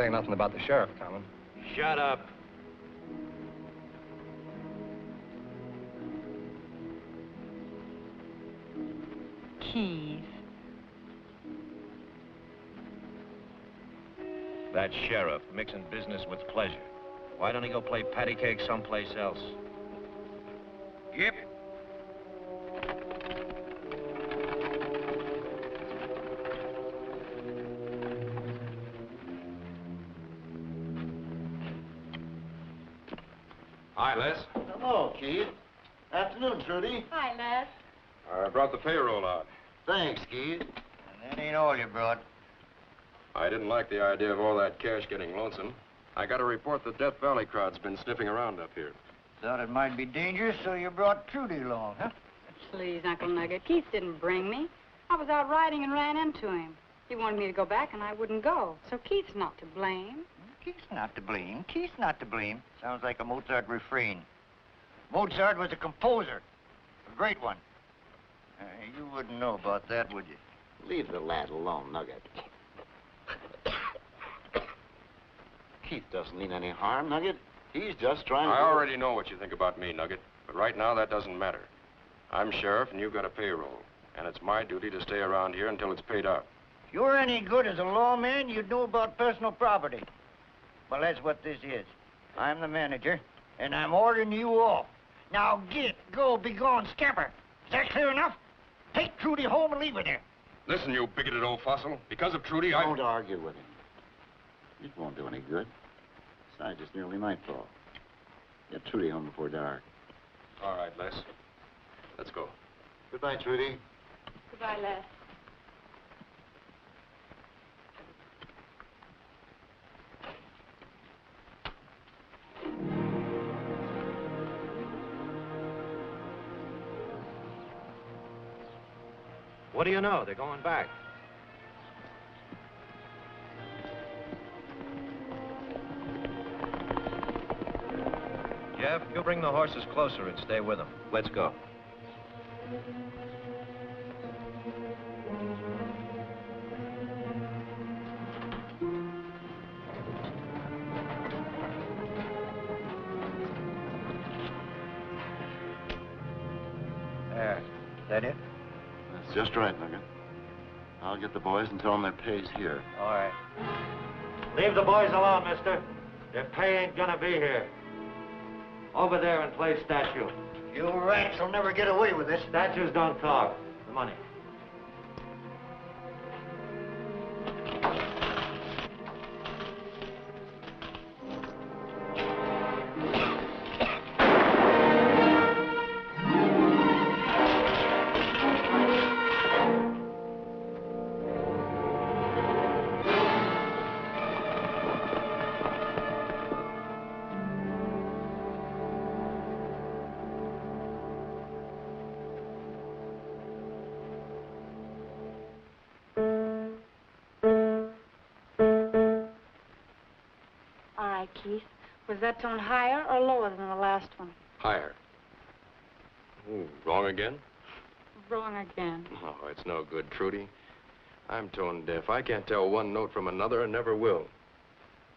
say nothing about the sheriff coming. Shut up. Keys. That sheriff mixing business with pleasure. Why don't he go play patty cake someplace else? Yep. Hi, Les. Hello, Keith. Afternoon, Trudy. Hi, Les. I brought the payroll out. Thanks, Keith. And that ain't all you brought. I didn't like the idea of all that cash getting lonesome. I got a report the Death Valley crowd's been sniffing around up here. Thought it might be dangerous, so you brought Trudy along, huh? Please, Uncle Nugget. Keith didn't bring me. I was out riding and ran into him. He wanted me to go back, and I wouldn't go. So Keith's not to blame. Keith's not to blame. Keith's not to blame. Sounds like a Mozart refrain. Mozart was a composer. A great one. You wouldn't know about that, would you? Leave the lad alone, Nugget. Keith doesn't mean any harm, Nugget. He's just trying to... I already know what you think about me, Nugget. But right now, that doesn't matter. I'm sheriff, and you've got a payroll. And it's my duty to stay around here until it's paid out. If you're any good as a lawman, you'd know about personal property. Well, that's what this is. I'm the manager, and I'm ordering you off. Now get, go, be gone, scamper. Is that clear enough? Take Trudy home and leave her there. Listen, you bigoted old fossil. Because of Trudy, Don't argue with him. It won't do any good. Besides, it's nearly nightfall. Get Trudy home before dark. All right, Les. Let's go. Goodbye, Trudy. Goodbye, Les. What do you know? They're going back. Jeff, you bring the horses closer and stay with them. Let's go. There. Is that it? That's just right, Nugget. I'll get the boys and tell them their pay's here. All right. Leave the boys alone, mister. Their pay ain't gonna be here. Over there and play statue. You rats will never get away with this. Statues don't talk. The money. Keith. Was that tone higher or lower than the last one? Higher. Ooh, wrong again? Wrong again. Oh, it's no good, Trudy. I'm tone deaf. I can't tell one note from another and never will.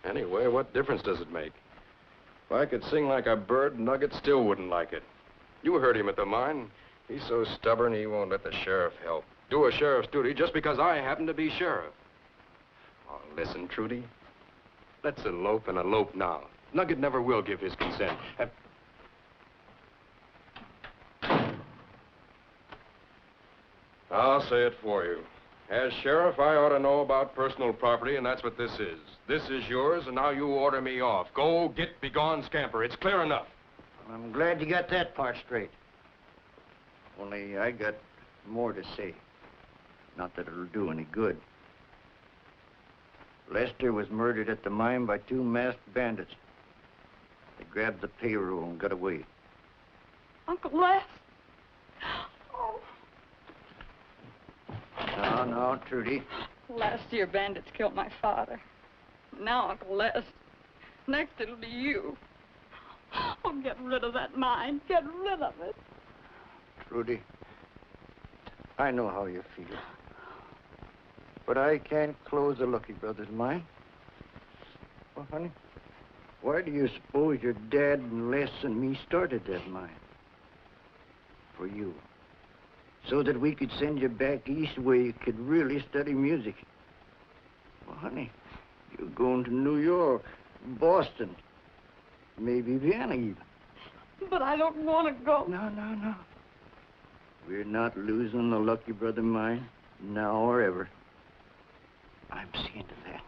Anyway, what difference does it make? If I could sing like a bird, Nugget still wouldn't like it. You heard him at the mine. He's so stubborn he won't let the sheriff help. Do a sheriff's duty just because I happen to be sheriff. Oh, listen, Trudy. Let's elope and elope now. Nugget never will give his consent. I'll say it for you. As sheriff, I ought to know about personal property, and that's what this is. This is yours, and now you order me off. Go, get, be gone, scamper. It's clear enough. I'm glad you got that part straight. Only I got more to say. Not that it'll do any good. Lester was murdered at the mine by two masked bandits. They grabbed the payroll and got away. Uncle Les. Oh. No, Trudy. Last year, bandits killed my father. Now, Uncle Les, next it'll be you. Oh, get rid of that mine. Get rid of it. Trudy, I know how you feel. But I can't close the Lucky Brothers mine. Well, honey, why do you suppose your dad and Les and me started that mine? For you. So that we could send you back east where you could really study music. Well, honey, you're going to New York, Boston, maybe Vienna even. But I don't want to go. No. We're not losing the Lucky Brother mine, now or ever. I'm seeing to that.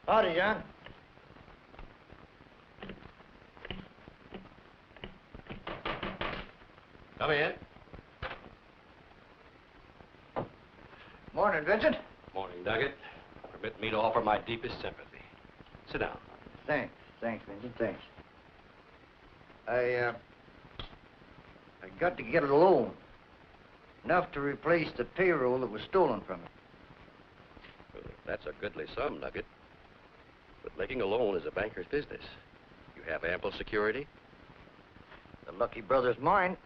Howdy, John. Come in. Morning, Vincent. Morning, Nugget. Permit me to offer my deepest sympathy. Sit down. Thanks, Vincent, thanks. I got to get a loan. Enough to replace the payroll that was stolen from me. Well, that's a goodly sum, Nugget. But making a loan is a banker's business. You have ample security? The Lucky Brother's mine.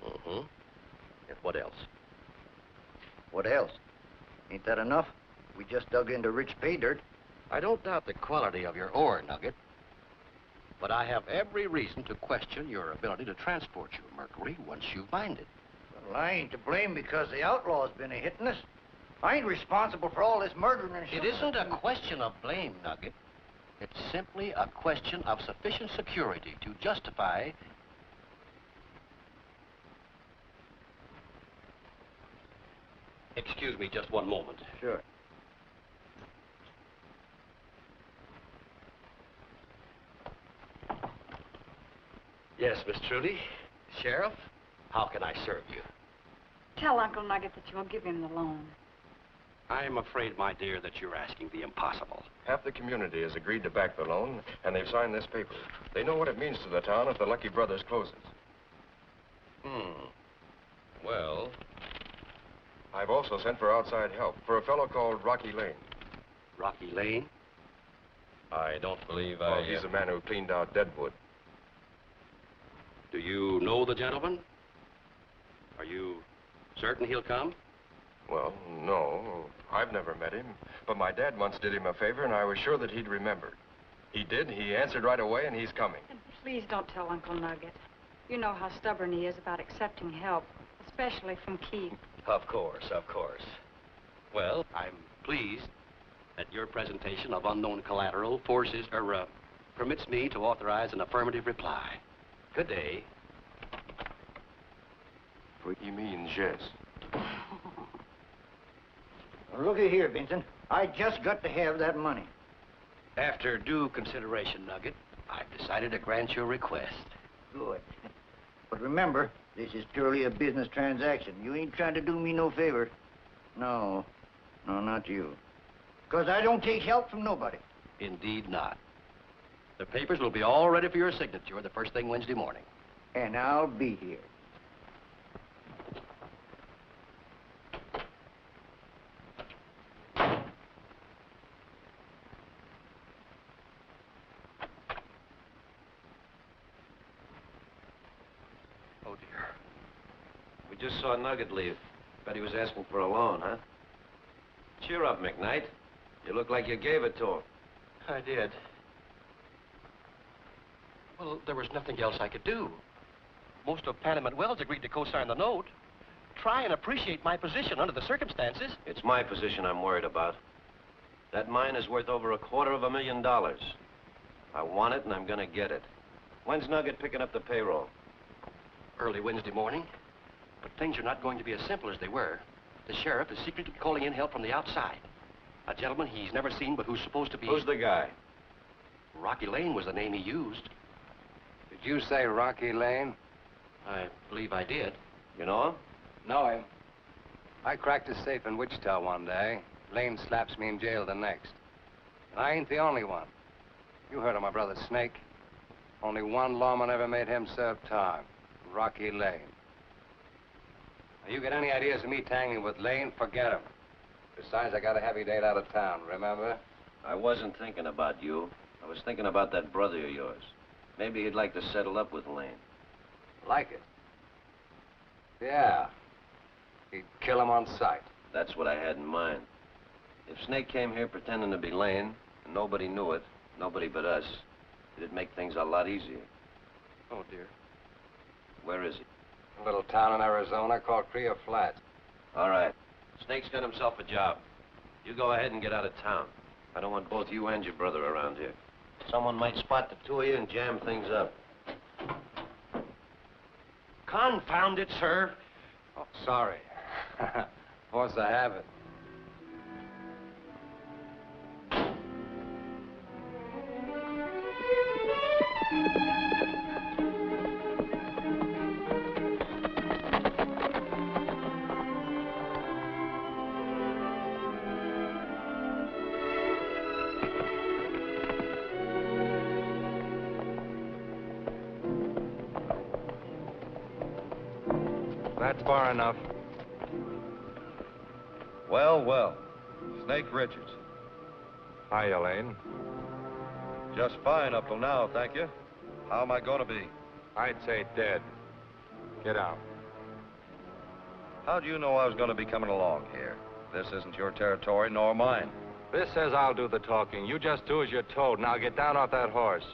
Mm-hmm. And what else? What else? Ain't that enough? We just dug into rich pay dirt. I don't doubt the quality of your ore, Nugget. But I have every reason to question your ability to transport your mercury once you've mined it. Well, I ain't to blame because the outlaws been a-hitting us. I ain't responsible for all this murdering and shit. It isn't a question of blame, Nugget. It's simply a question of sufficient security to justify... Excuse me just one moment. Sure. Yes, Miss Trudy. Sheriff, how can I serve you? Tell Uncle Nugget that you'll give him the loan. I'm afraid, my dear, that you're asking the impossible. Half the community has agreed to back the loan, and they've signed this paper. They know what it means to the town if the Lucky Brothers closes. Well... I've also sent for outside help, for a fellow called Rocky Lane. Rocky Lane? I don't believe Well, he's the man who cleaned out Deadwood. Do you know the gentleman? Are you certain he'll come? Well, no. I've never met him. But my dad once did him a favor, and I was sure that he'd remember. He did. He answered right away, and he's coming. And please don't tell Uncle Nugget. You know how stubborn he is about accepting help, especially from Keith. Of course, of course. Well, I'm pleased that your presentation of unknown collateral permits me to authorize an affirmative reply. Good day. He means yes. Well, looky here, Vincent. I just got to have that money. After due consideration, Nugget, I've decided to grant your request. Good. But remember, this is purely a business transaction. You ain't trying to do me no favor. No, not you. Because I don't take help from nobody. Indeed not. The papers will be all ready for your signature the first thing Wednesday morning. And I'll be here. Oh, dear. We just saw Nugget leave. Bet he was asking for a loan, huh? Cheer up, McKnight. You look like you gave it to him. I did. Well, there was nothing else I could do. Most of Panamint Wells agreed to co-sign the note. Try and appreciate my position under the circumstances. It's my position I'm worried about. That mine is worth over $250,000. I want it, and I'm gonna get it. When's Nugget picking up the payroll? Early Wednesday morning. But things are not going to be as simple as they were. The sheriff is secretly calling in help from the outside. A gentleman he's never seen, but who's supposed to be... Who's the guy? Rocky Lane was the name he used. Did you say Rocky Lane? I believe I did. You know him? Know him. I cracked a safe in Wichita one day. Lane slaps me in jail the next. And I ain't the only one. You heard of my brother Snake. Only one lawman ever made him serve time. Rocky Lane. Now, you get any ideas of me tangling with Lane, forget 'em. Besides, I got a heavy date out of town, remember? I wasn't thinking about you. I was thinking about that brother of yours. Maybe he'd like to settle up with Lane. Like it? Yeah. He'd kill him on sight. That's what I had in mind. If Snake came here pretending to be Lane, and nobody knew it, nobody but us, it'd make things a lot easier. Oh, dear. Where is he? A little town in Arizona called Crea Flats. All right. Snake's got himself a job. You go ahead and get out of town. I don't want both you and your brother around here. Someone might spot the two of you and jam things up. Confound it, sir. Oh, sorry. Force of habit. That's far enough. Well, well. Snake Richards. Hi, Lane. Just fine up till now, thank you. How am I going to be? I'd say dead. Get out. How do you know I was going to be coming along here? This isn't your territory, nor mine. This says I'll do the talking. You just do as you're told. Now get down off that horse.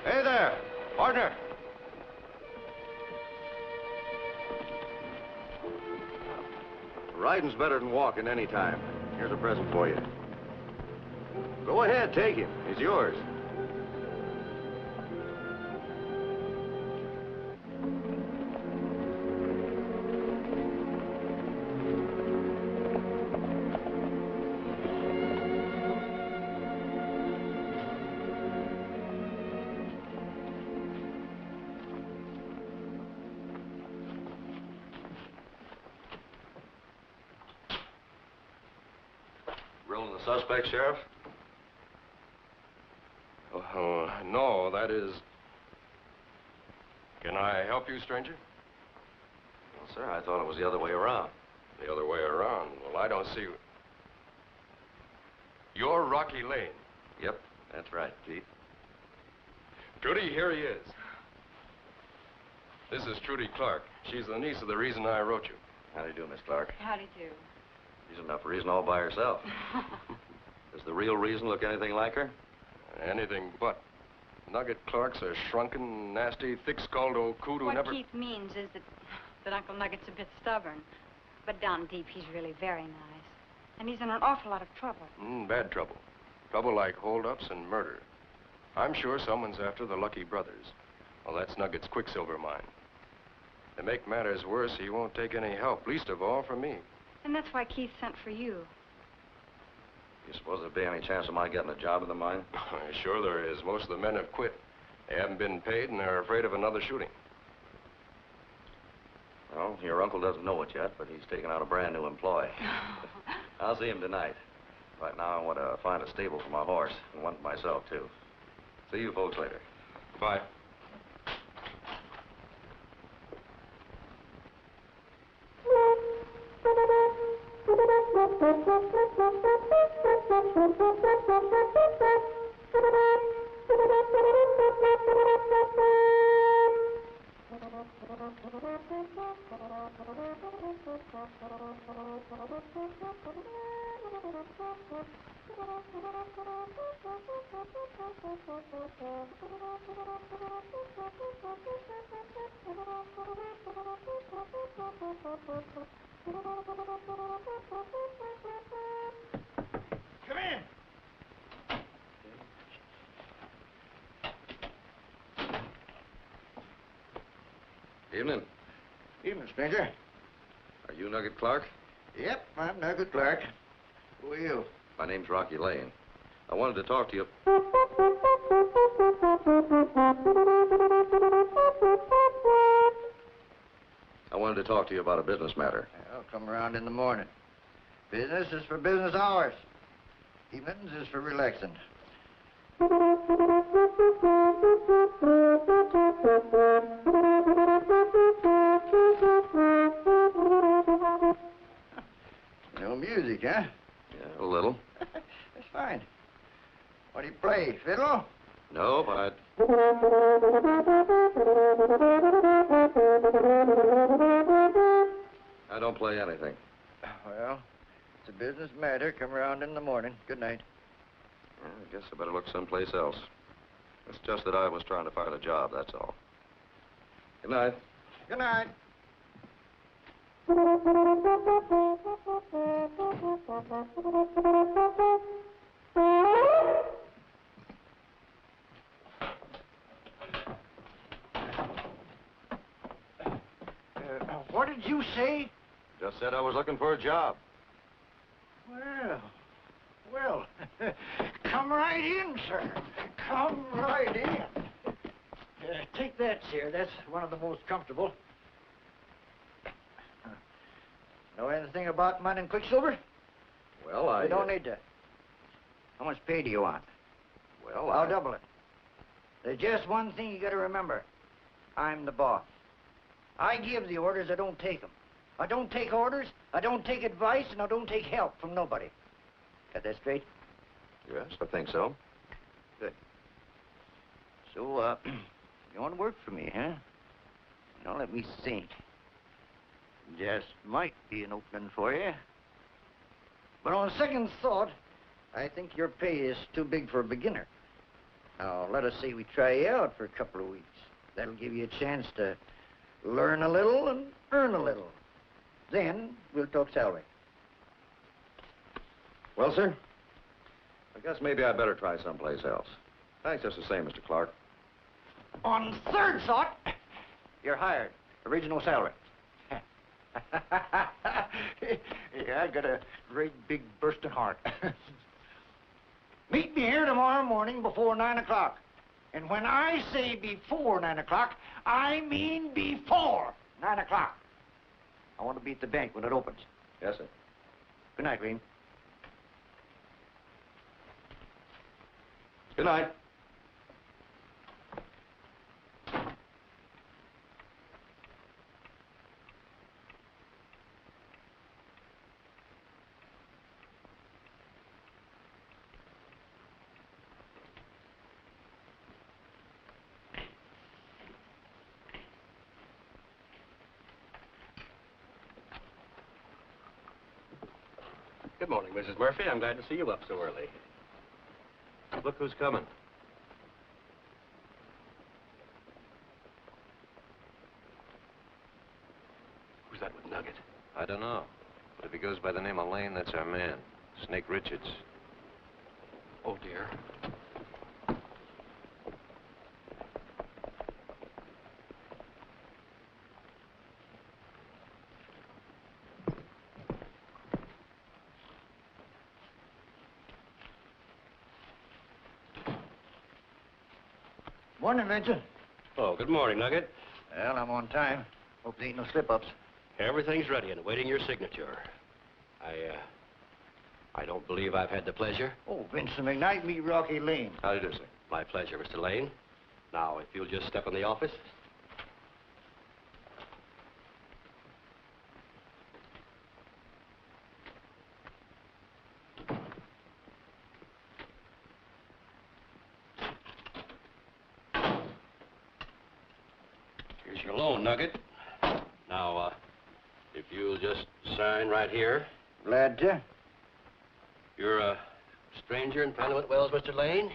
Hey there, partner. Riding's better than walking any time. Here's a present for you. Go ahead, take him. He's yours. Grilling the suspect, Sheriff? Oh, no, that is... Can I help you, stranger? Well, sir, I thought it was the other way around. The other way around? Well, I don't see... You're Rocky Lane. Yep, that's right, Chief. Trudy, here he is. This is Trudy Clark. She's the niece of the reason I wrote you. How do you do, Miss Clark? Howdy do. She's enough reason all by herself. Does the real reason look anything like her? Anything but. Nugget Clark's a shrunken, nasty, thick-skulled old coot who What never... Keith means is that that Uncle Nugget's a bit stubborn. But down deep, he's really very nice. And he's in an awful lot of trouble. Bad trouble. Trouble like holdups and murder. I'm sure someone's after the Lucky brothers. Well, that's Nugget's quicksilver mine. To make matters worse, he won't take any help, least of all from me. And that's why Keith sent for you. You suppose there'd be any chance of my getting a job in the mine? Sure there is. Most of the men have quit. They haven't been paid, and they're afraid of another shooting. Well, your uncle doesn't know it yet, but he's taken out a brand new employee. I'll see him tonight. Right now, I want to find a stable for my horse, and one for myself, too. See you folks later. Bye. Come in. Evening. Evening, stranger. Are you Nugget Clark? Yep, I'm Nugget Clark. Who are you? My name's Rocky Lane. I wanted to talk to you. I wanted to talk to you about a business matter. I'll come around in the morning. Business is for business hours. Evenings is for relaxing. No music, huh? Yeah, a little. That's fine. What do you play, fiddle? No, but I don't play anything. Well, it's a business matter. Come around in the morning. Good night. Well, I guess I better look someplace else. It's just that I was trying to find a job, that's all. Good night. Good night. What did you say? Just said I was looking for a job. Well, come right in, sir. Come right in. Take that chair. That's one of the most comfortable. Know anything about mining quicksilver? Well, You don't need to. How much pay do you want? Well, I'll double it. There's just one thing you got to remember. I'm the boss. I give the orders, I don't take them. I don't take orders, I don't take advice, and I don't take help from nobody. Got that straight? Yes, I think so. Good. So, you want to work for me, huh? Now, let me think. Just might be an opening for you. But on second thought, I think your pay is too big for a beginner. Now, let us say we try you out for a couple of weeks. That'll give you a chance to learn a little and earn a little. Then, we'll talk salary. Well, sir, I guess maybe I better try someplace else. Thanks just the same, Mr. Clark. On third thought, you're hired. Original salary. Yeah, I got a great big bursting heart. Meet me here tomorrow morning before 9 o'clock. And when I say before 9 o'clock, I mean before 9 o'clock. I want to be at the bank when it opens. Yes, sir. Good night, Green. Good night. Good morning, Mrs. Murphy. I'm glad to see you up so early. Look who's coming. I don't know. But if he goes by the name of Lane, that's our man. Snake Richards. Oh, dear. Morning, Vincent. Oh, good morning, Nugget. Well, I'm on time. Hope there ain't no slip-ups. Everything's ready and awaiting your signature. I don't believe I've had the pleasure. Oh, Vincent McKnight, meet Rocky Lane. How do you do, sir? My pleasure, Mr. Lane. Now, if you'll just step in the office. Here's your loan, Nugget. Now, if you'll just sign right here. Glad to. You're a stranger in Panamint Wells, Mr. Lane?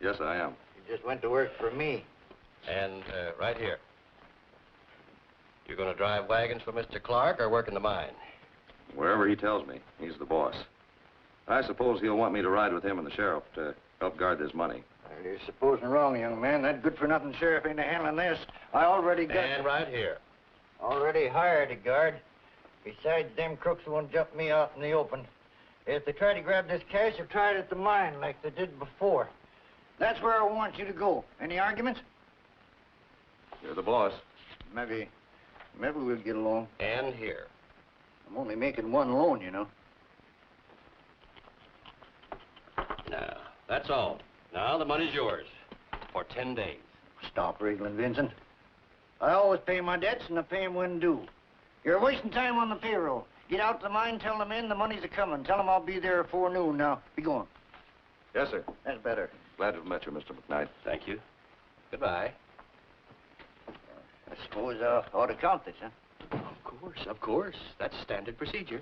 Yes, I am. You just went to work for me. And right here. You're going to drive wagons for Mr. Clark or work in the mine? Wherever he tells me, he's the boss. I suppose he'll want me to ride with him and the sheriff to help guard this money. Well, you're supposing wrong, young man. That good-for-nothing sheriff ain't handling this. I already got... And right here. Already hired a guard. Besides, them crooks won't jump me out in the open. If they try to grab this cash, they've tried it at the mine like they did before. That's where I want you to go. Any arguments? You're the boss. Maybe we'll get along. And here. I'm only making one loan, you know. Now, that's all. Now the money's yours. For 10 days. Stop wriggling, Vincent. I always pay my debts, and I pay 'em when due. You're wasting time on the payroll. Get out to the mine, tell the men the money's a-coming. Tell them I'll be there before noon. Now, be going. Yes, sir. That's better. Glad to have met you, Mr. McKnight. Thank you. Goodbye. I suppose I ought to count this, huh? Of course, of course. That's standard procedure.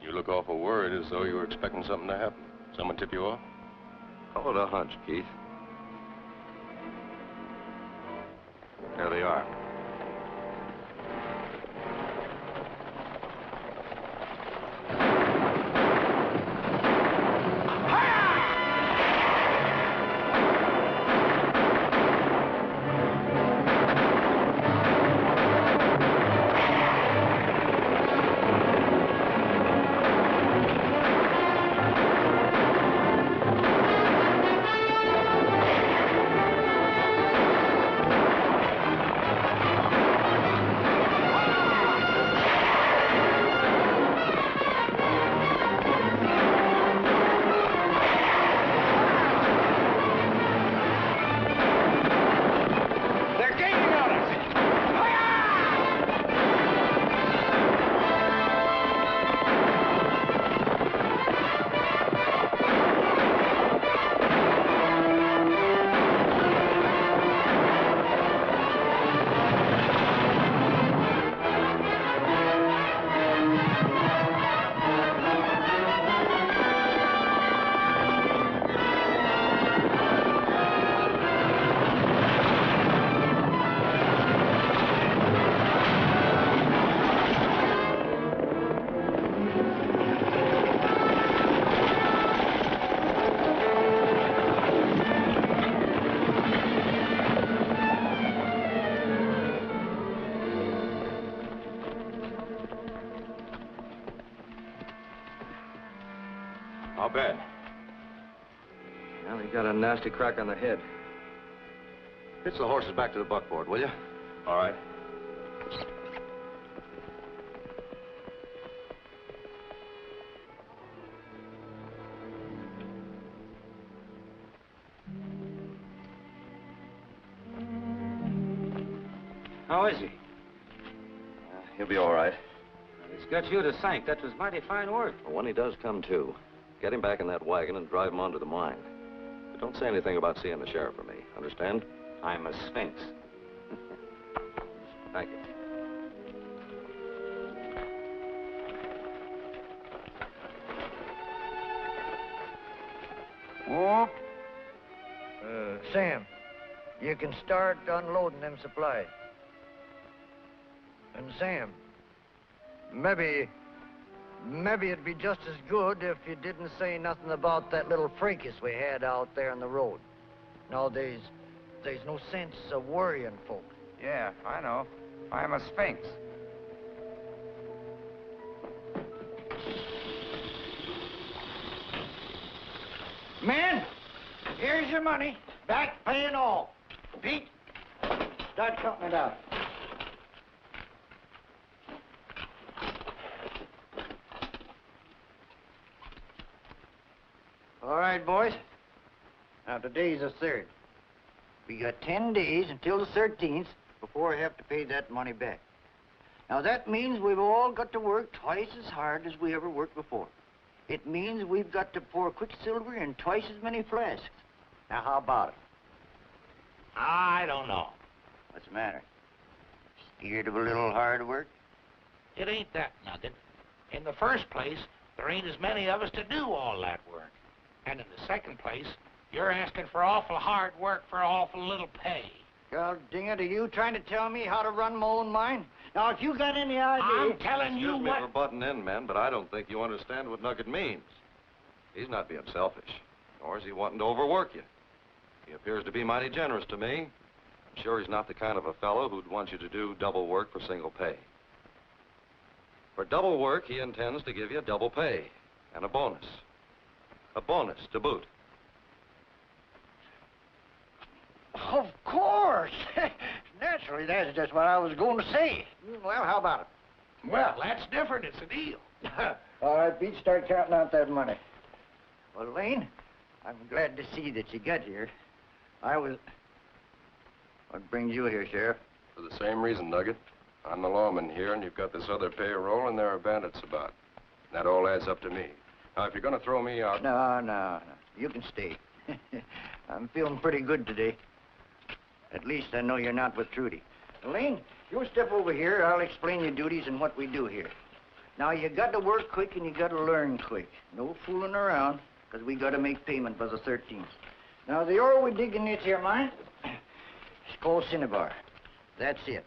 You look awful worried, as though you were expecting something to happen. Someone tip you off? Call it a hunch, Keith. There they are. How bad? Well, he got a nasty crack on the head. Hitch the horses back to the buckboard, will you? All right. How is he? He'll be all right. He's got you to sank. That was mighty fine work. But when he does come to, get him back in that wagon and drive him on to the mine. But don't say anything about seeing the sheriff or me. Understand? I'm a sphinx. Thank you. Whoop. Sam, you can start unloading them supplies. And Sam, maybe it'd be just as good if you didn't say nothing about that little fracas we had out there on the road. No, there's no sense of worrying folk. Yeah, I know. I'm a sphinx. Men, here's your money. Back pay and all. Pete, start counting it out. All right, boys. Now, today's the 3rd. We got 10 days until the 13th before I have to pay that money back. Now, that means we've all got to work twice as hard as we ever worked before. It means we've got to pour quicksilver in twice as many flasks. Now, how about it? I don't know. What's the matter? Scared of a little hard work? It ain't that, Nugget. In the first place, there ain't as many of us to do all that work. And in the second place, you're asking for awful hard work for awful little pay. God dang it, are you trying to tell me how to run my own mine? Now, if you got any idea... I'm telling you Excuse me what... for butting in, men, but I don't think you understand what Nugget means. He's not being selfish, nor is he wanting to overwork you. He appears to be mighty generous to me. I'm sure he's not the kind of a fellow who'd want you to do double work for single pay. For double work, he intends to give you double pay and a bonus. A bonus to boot. Of course. Naturally, that's just what I was going to say. Well, how about it? Well, that's different. It's a deal. All right, Pete, start counting out that money. Well, Lane, I'm glad to see that you got here. What brings you here, Sheriff? For the same reason, Nugget. I'm the lawman here, and you've got this other payroll, and there are bandits about. That all adds up to me. Now, if you're going to throw me out... No. You can stay. I'm feeling pretty good today. At least I know you're not with Trudy. Lane, you step over here. I'll explain your duties and what we do here. Now, you got to work quick and you got to learn quick. No fooling around, because we got to make payment by the 13th. Now, the ore we dig in this here mine is called cinnabar. That's it.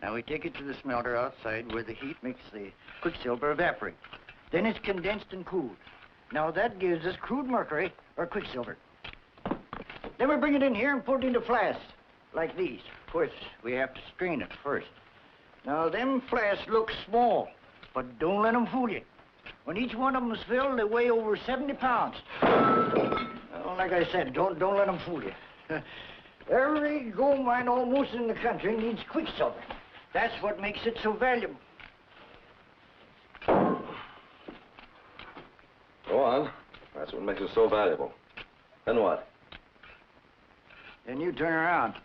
Now, we take it to the smelter outside where the heat makes the quicksilver evaporate. Then it's condensed and cooled. Now, that gives us crude mercury, or quicksilver. Then we bring it in here and put it into flasks, like these. Of course, we have to strain it first. Now, them flasks look small, but don't let them fool you. When each one of them is filled, they weigh over 70 pounds. Well, like I said, don't let them fool you. Every gold mine almost in the country needs quicksilver. That's what makes it so valuable. Go on. That's what makes it so valuable. Then what? Then you turn around.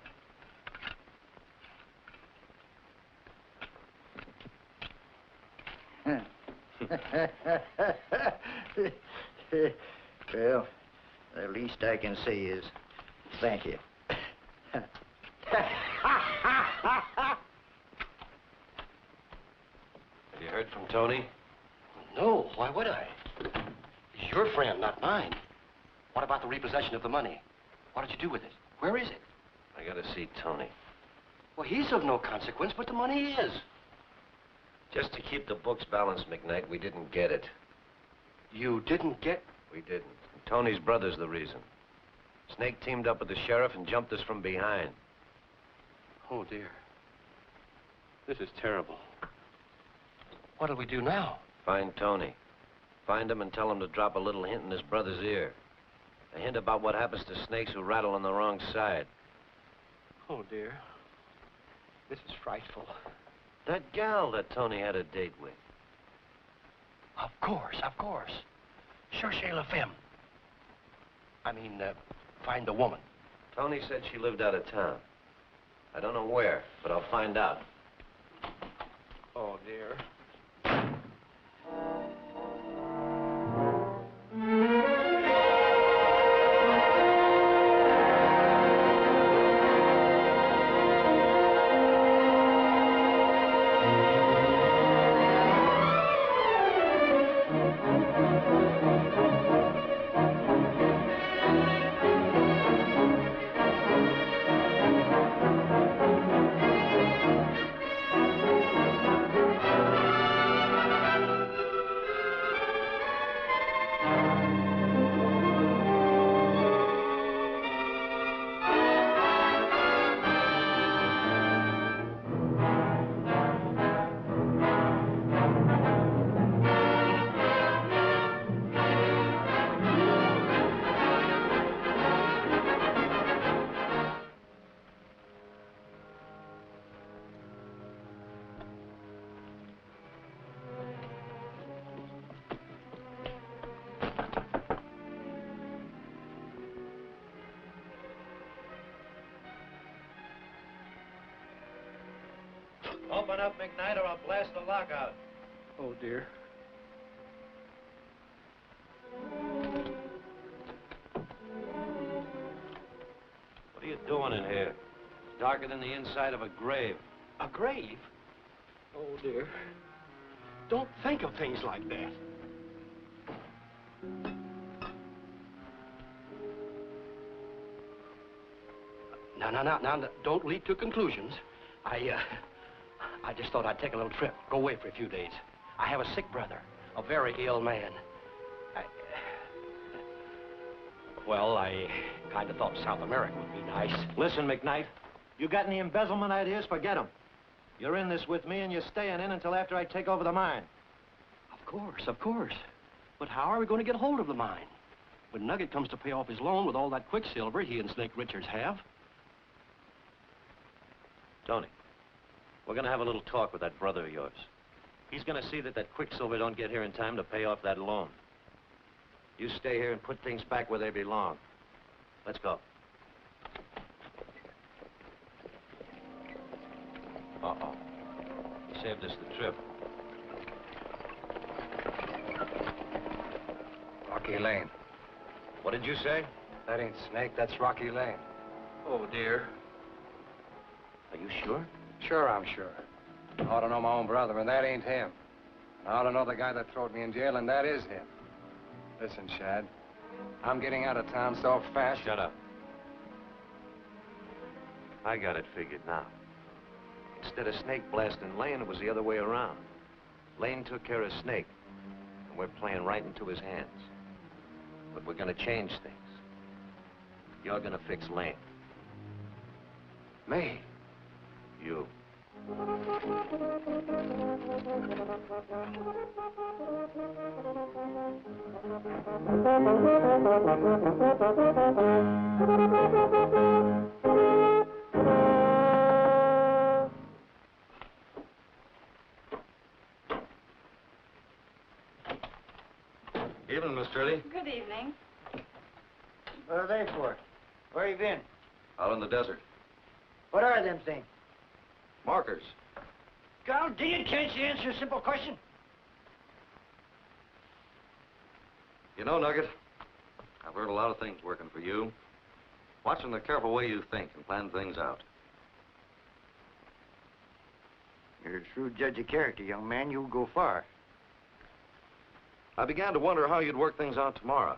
Well, the least I can say is thank you. Have you heard from Tony? No, why would I? He's your friend, not mine. What about the repossession of the money? What did you do with it? Where is it? I gotta see Tony. Well, he's of no consequence, but the money is. Just to keep the books balanced, McKnight, we didn't get it. You didn't get... We didn't. And Tony's brother's the reason. Snake teamed up with the sheriff and jumped us from behind. Oh, dear. This is terrible. What'll we do now? Find Tony. Find him and tell him to drop a little hint in his brother's ear. A hint about what happens to snakes who rattle on the wrong side. Oh, dear. This is frightful. That gal that Tony had a date with. Of course, of course. Cherchez la femme. I mean, find the woman. Tony said she lived out of town. I don't know where, but I'll find out. Oh, dear. Open up, McKnight, or I'll blast the lock out. Oh, dear. What are you doing in here? It's darker than the inside of a grave. A grave? Oh, dear. Don't think of things like that. Now, don't leap to conclusions. I just thought I'd take a little trip, go away for a few days. I have a sick brother, a very ill man. I kind of thought South America would be nice. Listen, McKnight, you got any embezzlement ideas? Forget them. You're in this with me, and you're staying in until after I take over the mine. Of course. But how are we going to get hold of the mine? When Nugget comes to pay off his loan with all that quicksilver he and Snake Richards have. Tony, we're going to have a little talk with that brother of yours. He's going to see that quicksilver don't get here in time to pay off that loan. You stay here and put things back where they belong. Let's go. Uh-oh. He saved us the trip. Rocky Lane. What did you say? That ain't Snake, that's Rocky Lane. Oh, dear. Are you sure? Sure, I'm sure. I ought to know my own brother, and that ain't him. And I ought to know the guy that throwed me in jail, and that is him. Listen, Shad, I'm getting out of town so fast. Shut up. I got it figured now. Instead of Snake blasting Lane, it was the other way around. Lane took care of Snake, and we're playing right into his hands. But we're gonna change things. You're gonna fix Lane. Me? You. Evening, Miss Shirley. Good evening. What are they for? Where you been? Out in the desert. What are them things? Markers. Girl, do you can't you answer a simple question? You know, Nugget, I've heard a lot of things working for you. Watching the careful way you think and plan things out. You're a shrewd judge of character, young man. You'll go far. I began to wonder how you'd work things out tomorrow.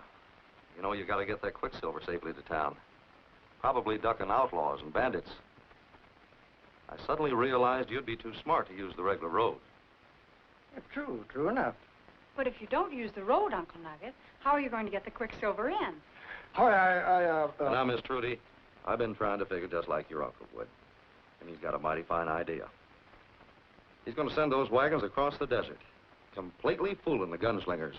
You know, you got to get that quicksilver safely to town. Probably ducking outlaws and bandits. I suddenly realized you'd be too smart to use the regular road. True enough. But if you don't use the road, Uncle Nugget, how are you going to get the quicksilver in? Now, Miss Trudy, I've been trying to figure just like your uncle would. And he's got a mighty fine idea. He's going to send those wagons across the desert, completely fooling the gunslingers.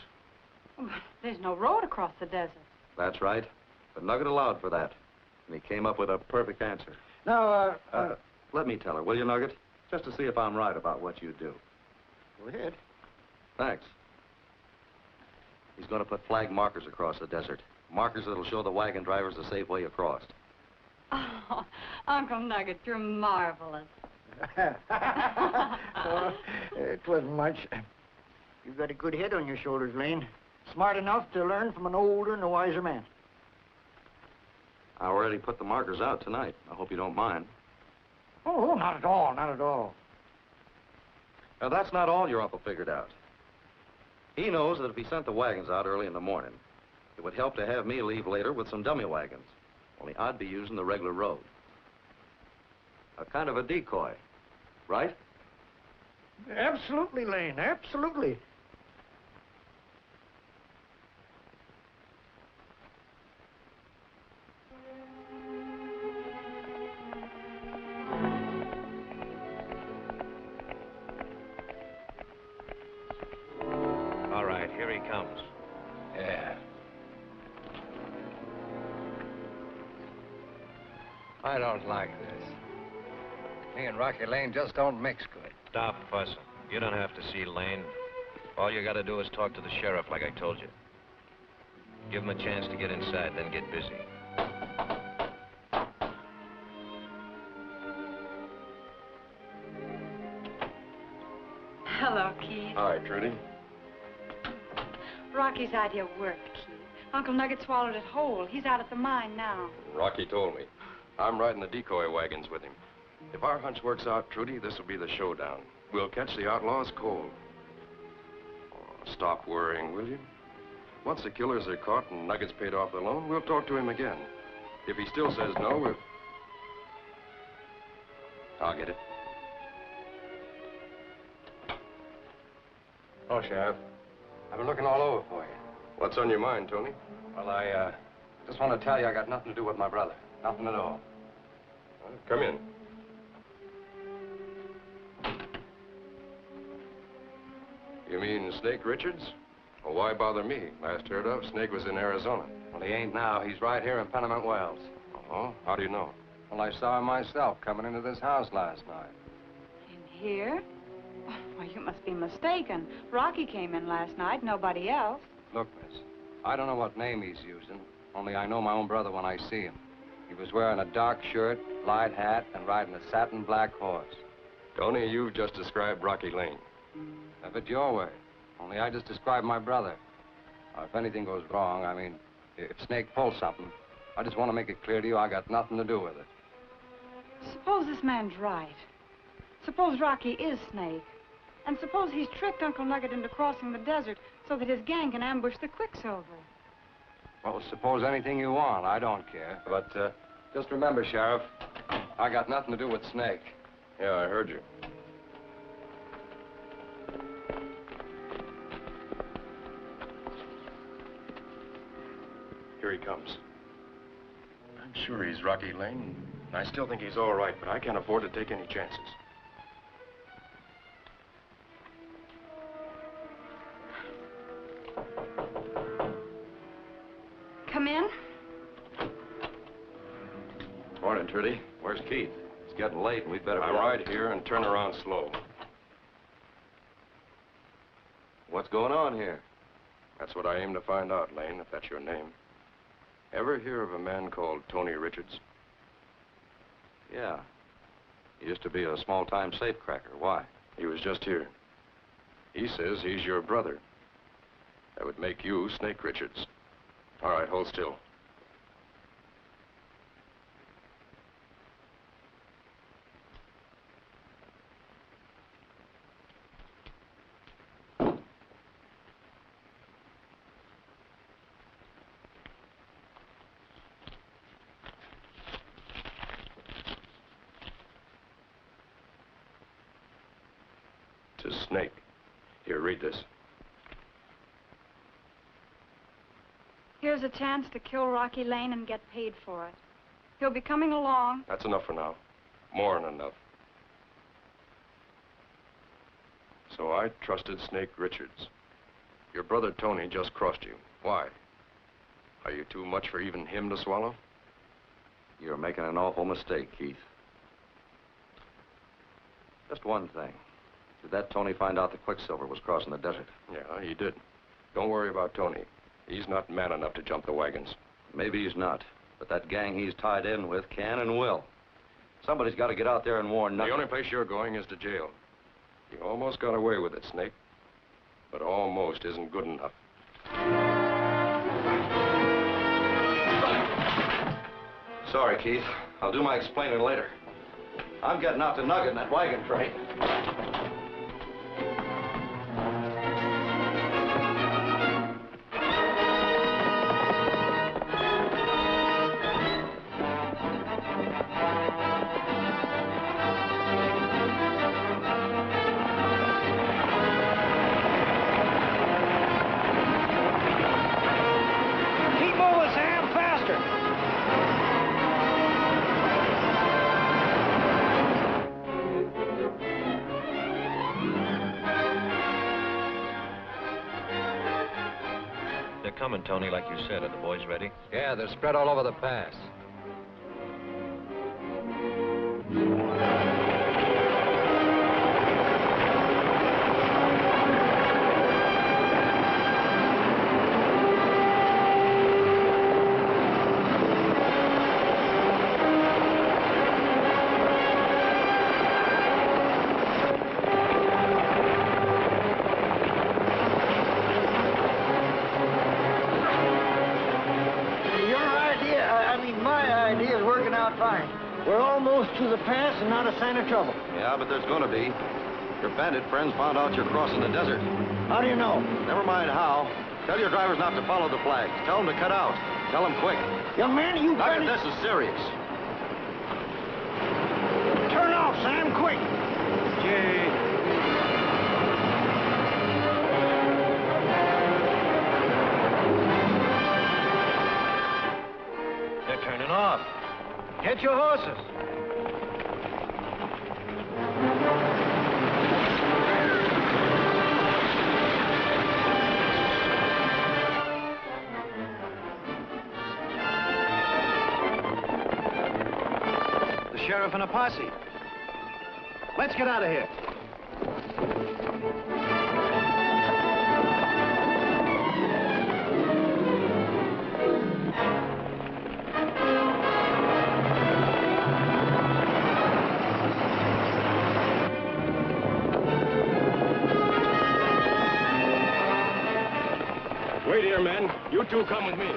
There's no road across the desert. That's right. But Nugget allowed for that. And he came up with a perfect answer. Now, Let me tell her, will you, Nugget? Just to see if I'm right about what you do. go ahead. Thanks. He's going to put flag markers across the desert. Markers that'll show the wagon drivers the safe way across. Oh, Uncle Nugget, you're marvelous. Oh, it wasn't much. You've got a good head on your shoulders, Lane. Smart enough to learn from an older and a wiser man. I already put the markers out tonight. I hope you don't mind. Oh, not at all, not at all. Now, that's not all your uncle figured out. He knows that if he sent the wagons out early in the morning, it would help to have me leave later with some dummy wagons. Only I'd be using the regular road. A kind of a decoy, right? Absolutely, Lane, absolutely. All right, here he comes. Yeah. I don't like this. Me and Rocky Lane just don't mix good. Stop fussing. You don't have to see Lane. All you gotta do is talk to the sheriff like I told you. Give him a chance to get inside, then get busy. Hello, Keith. Hi, Trudy. Rocky's idea worked, Keith. Uncle Nugget swallowed it whole. He's out at the mine now. Rocky told me. I'm riding the decoy wagons with him. If our hunch works out, Trudy, this will be the showdown. We'll catch the outlaws cold. Oh, stop worrying, will you? Once the killers are caught and Nugget's paid off the loan, we'll talk to him again. If he still says no, we'll... I'll get it. Oh, Sheriff. I've been looking all over for you. What's on your mind, Tony? Well, I just want to tell you I got nothing to do with my brother. Nothing at all. Come in. You mean Snake Richards? Well, why bother me? Last heard of, Snake was in Arizona. Well, he ain't now. He's right here in Panamint Wells. Oh, how do you know? Well, I saw him myself coming into this house last night. In here? Well, you must be mistaken. Rocky came in last night, nobody else. Look, miss, I don't know what name he's using, only I know my own brother when I see him. He was wearing a dark shirt, light hat, and riding a satin black horse. Tony, you've just described Rocky Lane. Have it your way. Only I just described my brother. Now, if anything goes wrong, I mean, if Snake pulls something, I just want to make it clear to you I got nothing to do with it. Suppose this man's right. Suppose Rocky is Snake. And suppose he's tricked Uncle Nugget into crossing the desert so that his gang can ambush the Quicksilver. Well, suppose anything you want. I don't care. But just remember, Sheriff, I got nothing to do with Snake. Yeah, I heard you. Here he comes. I'm sure he's Rocky Lane. I still think he's all right, but I can't afford to take any chances. Come in. Morning, Trudy. Where's Keith? It's getting late and we'd better... I'm right here and turn around slow. What's going on here? That's what I aim to find out, Lane, if that's your name. Ever hear of a man called Tony Richards? Yeah. He used to be a small-time safecracker. Why? He was just here. He says he's your brother. That would make you Snake Richards. All right, hold still. To Snake. Here, read this. Here's a chance to kill Rocky Lane and get paid for it. He'll be coming along. That's enough for now. More than enough. So I trusted Snake Richards. Your brother Tony just crossed you. Why? Are you too much for even him to swallow? You're making an awful mistake, Keith. Just one thing. Did that Tony find out the Quicksilver was crossing the desert? Yeah, he did. Don't worry about Tony. He's not man enough to jump the wagons. Maybe he's not, but that gang he's tied in with can and will. Somebody's got to get out there and warn Nugget. The only place you're going is to jail. You almost got away with it, Snake. But almost isn't good enough. Sorry, Keith. I'll do my explaining later. I'm getting out to Nugget in that wagon train. Keep moving, Sam, faster. They're coming, Tony, like you said. Are the boys ready? Yeah, they're spread all over the pass. We're almost to the pass and not a sign of trouble. Yeah, but there's gonna be. Your bandit friends found out you're crossing the desert. How do you know? Never mind how. Tell your drivers not to follow the flags. Tell them to cut out. Tell them quick. Young man, you Nugget, this is serious. Turn off, Sam, quick. Gee. They're turning off. Get your horses. The sheriff and a posse. Let's get out of here. Wait here, men. You two come with me.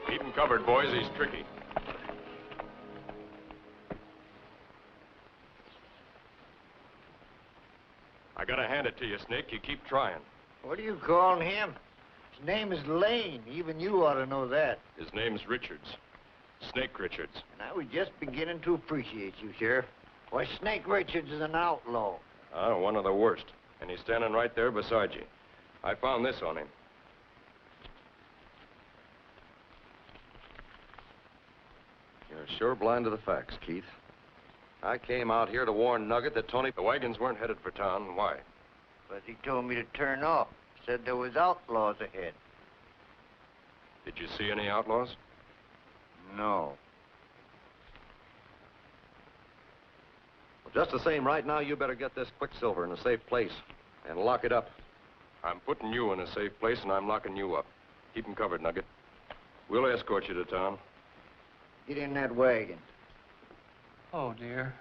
Keep him covered, boys. He's tricky. I gotta hand it to you, Snake. You keep trying. What are you calling him? His name is Lane. Even you ought to know that. His name's Richards. Snake Richards. And I was just beginning to appreciate you, Sheriff. Why, Snake Richards is an outlaw. Ah, one of the worst. And he's standing right there beside you. I found this on him. You're sure blind to the facts, Keith. I came out here to warn Nugget that Tony... The wagons weren't headed for town. Why? But he told me to turn off. Said there was outlaws ahead. Did you see any outlaws? No. Just the same, right now, you better get this Quicksilver in a safe place and lock it up. I'm putting you in a safe place, and I'm locking you up. Keep him covered, Nugget. We'll escort you to town. Get in that wagon. Oh, dear.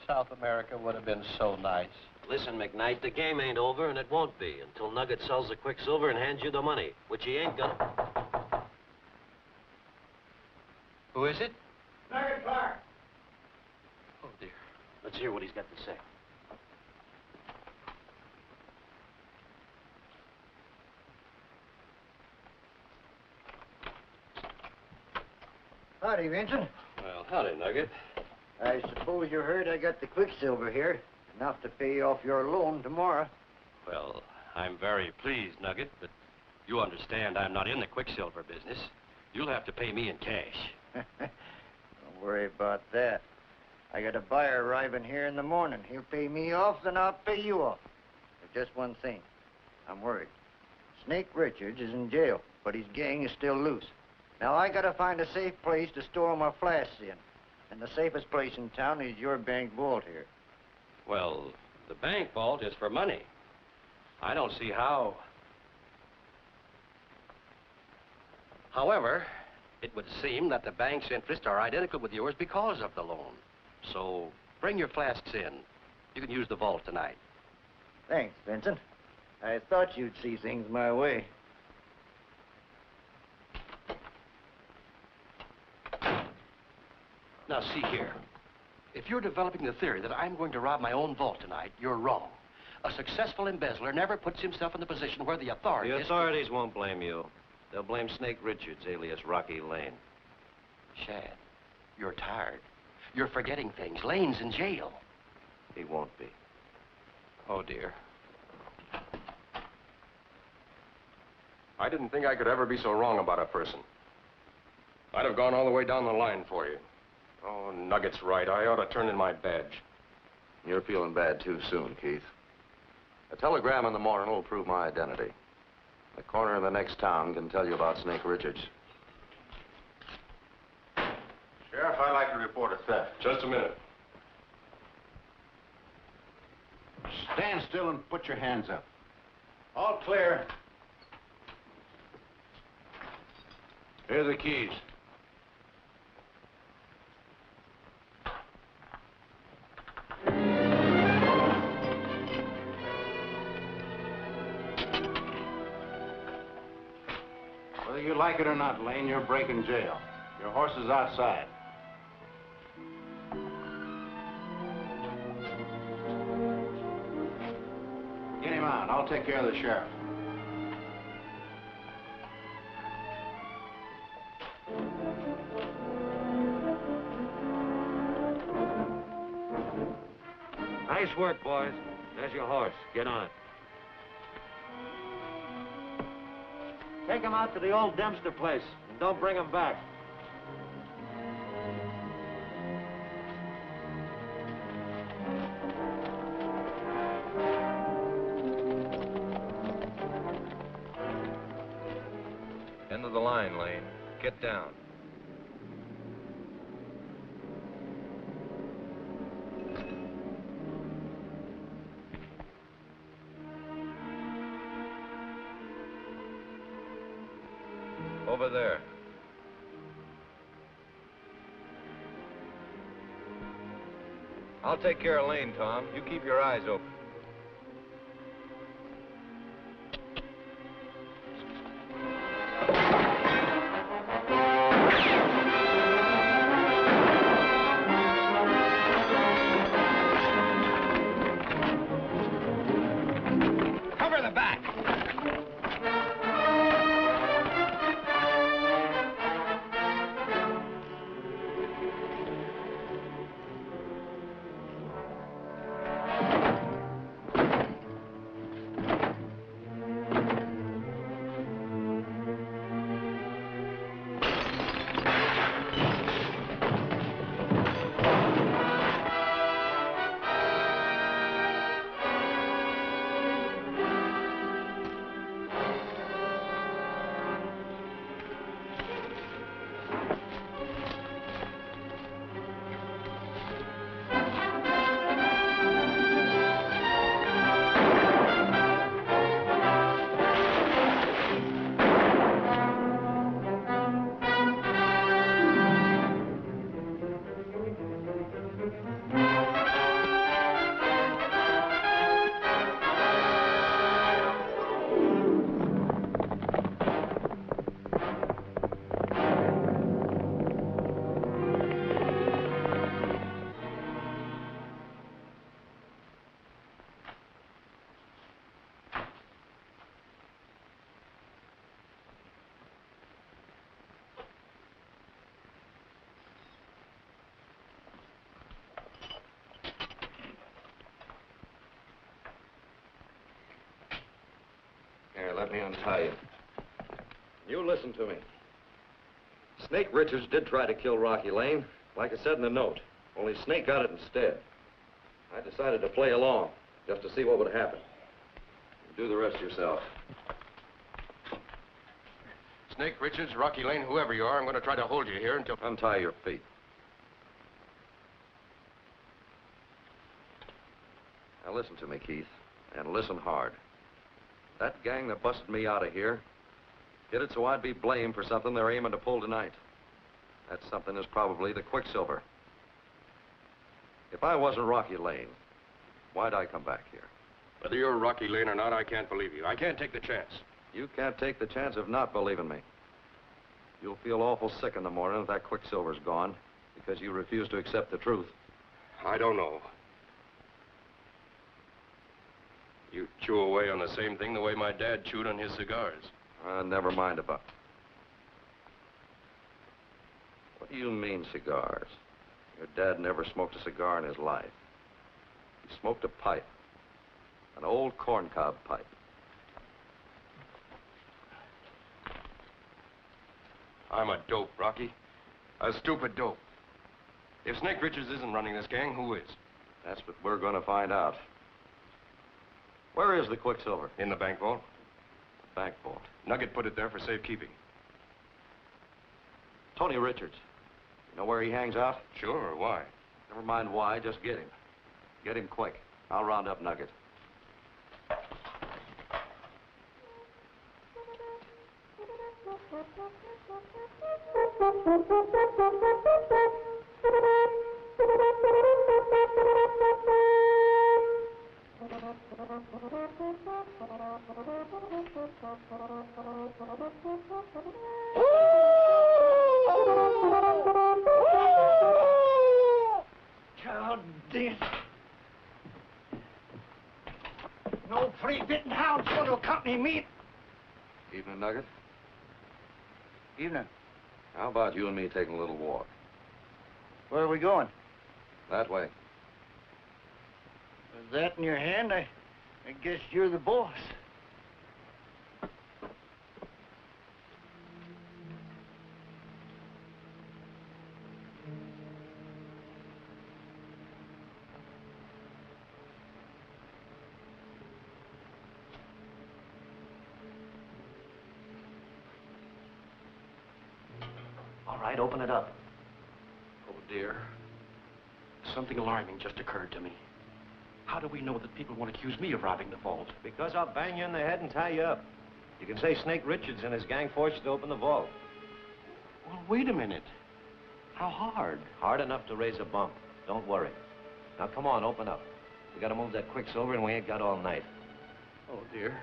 South America would have been so nice. Listen, McKnight, the game ain't over, and it won't be until Nugget sells the Quicksilver and hands you the money, which he ain't gonna... Who is it? Nugget Clark. Oh, dear. Let's hear what he's got to say. Howdy, Vincent. Well, howdy, Nugget. I suppose you heard I got the Quicksilver here. Enough to pay off your loan tomorrow. Well, I'm very pleased, Nugget, but you understand I'm not in the Quicksilver business. You'll have to pay me in cash. Don't worry about that. I got a buyer arriving here in the morning. He'll pay me off, then I'll pay you off. There's just one thing. I'm worried. Snake Richards is in jail, but his gang is still loose. Now, I gotta find a safe place to store my flasks in. And the safest place in town is your bank vault here. Well, the bank vault is for money. I don't see how. However, it would seem that the bank's interests are identical with yours because of the loan. So, bring your flasks in. You can use the vault tonight. Thanks, Vincent. I thought you'd see things my way. Now, see here. If you're developing the theory that I'm going to rob my own vault tonight, you're wrong. A successful embezzler never puts himself in the position where the authorities... The authorities won't blame you. They'll blame Snake Richards, alias Rocky Lane. Shad, you're tired. You're forgetting things. Lane's in jail. He won't be. Oh, dear. I didn't think I could ever be so wrong about a person. I'd have gone all the way down the line for you. Oh, Nugget's right. I ought to turn in my badge. You're feeling bad too soon, Keith. A telegram in the morning will prove my identity. The corner of the next town can tell you about Snake Richards. Sheriff, I'd like to report a theft. Just a minute. Stand still and put your hands up. All clear. Here are the keys. Whether you like it or not, Lane, you're breaking jail. Your horse is outside. Get him out. I'll take care of the sheriff. Nice work, boys. There's your horse. Get on. Take him out to the old Dempster place, and don't bring him back. End of the line, Lane. Get down. Over there. I'll take care of Lane, Tom. You keep your eyes open. Cover the back. Here, let me untie you. You listen to me. Snake Richards did try to kill Rocky Lane, like I said in the note. Only Snake got it instead. I decided to play along, just to see what would happen. Do the rest yourself. Snake, Richards, Rocky Lane, whoever you are, I'm going to try to hold you here until... Untie your feet. Now listen to me, Keith, and listen hard. That gang that busted me out of here did it so I'd be blamed for something they're aiming to pull tonight. That something is probably the Quicksilver. If I wasn't Rocky Lane, why'd I come back here? Whether you're Rocky Lane or not, I can't believe you. I can't take the chance. You can't take the chance of not believing me. You'll feel awful sick in the morning if that Quicksilver's gone, because you refuse to accept the truth. I don't know. You chew away on the same thing the way my dad chewed on his cigars. Never mind about it. What do you mean, cigars? Your dad never smoked a cigar in his life. He smoked a pipe. An old corncob pipe. I'm a dope, Rocky. A stupid dope. If Snake Richards isn't running this gang, who is? That's what we're going to find out. Where is the Quicksilver? In the bank vault. The bank vault. Nugget put it there for safekeeping. Tony Richards. You know where he hangs out? Sure, why? Never mind why, just get him. Get him quick. I'll round up Nugget. God damn. No free-bitten hounds going to accompany me. Evening, Nugget. Evening. How about you and me taking a little walk? Where are we going? That way. With that in your hand, I guess you're the boss. All right, open it up. Oh, dear. Something alarming just occurred to me. How do we know that people won't accuse me of robbing the vault? Because I'll bang you in the head and tie you up. You can say Snake Richards and his gang forced you to open the vault. Well, wait a minute. How hard? Hard enough to raise a bump. Don't worry. Now, come on, open up. We gotta move that Quicksilver, and we ain't got all night. Oh, dear.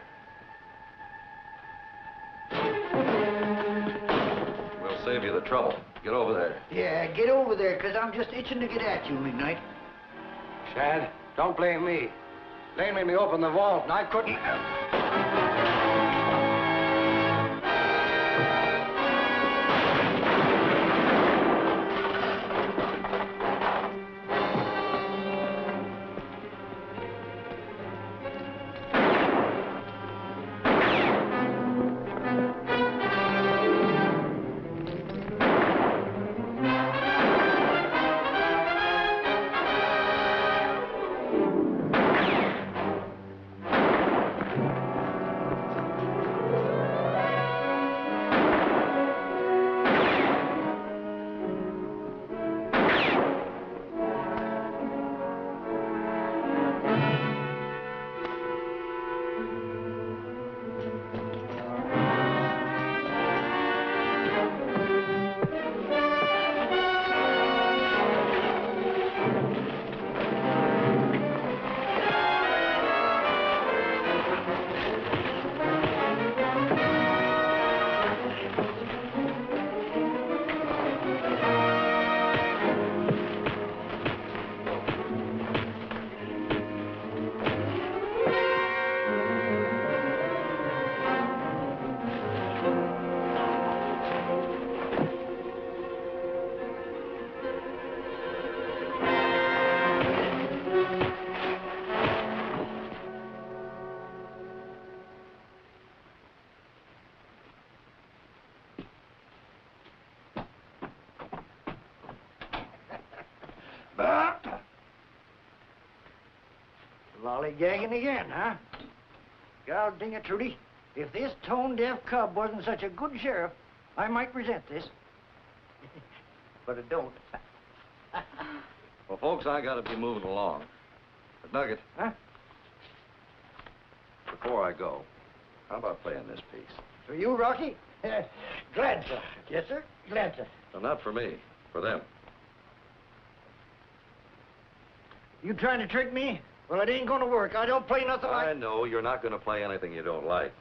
We'll save you the trouble. Get over there. Yeah, get over there, because I'm just itching to get at you, Midnight. Shad, don't blame me. Lane made me open the vault, and I couldn't... Lollygagging again, huh? God dang it, Trudy. If this tone-deaf cub wasn't such a good sheriff, I might resent this. But I don't. Well, folks, I gotta be moving along. But Nugget. Huh? Before I go, how about playing this piece? For you, Rocky? Glad to. Yes, sir. Glad to. No, not for me. For them. You trying to trick me? Well, it ain't gonna work. I don't play nothing like... I know you're not gonna play anything you don't like.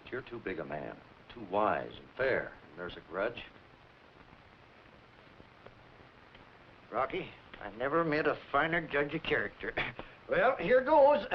But you're too big a man, too wise and fair, and there's a grudge. Rocky, I never met a finer judge of character. Well, here goes.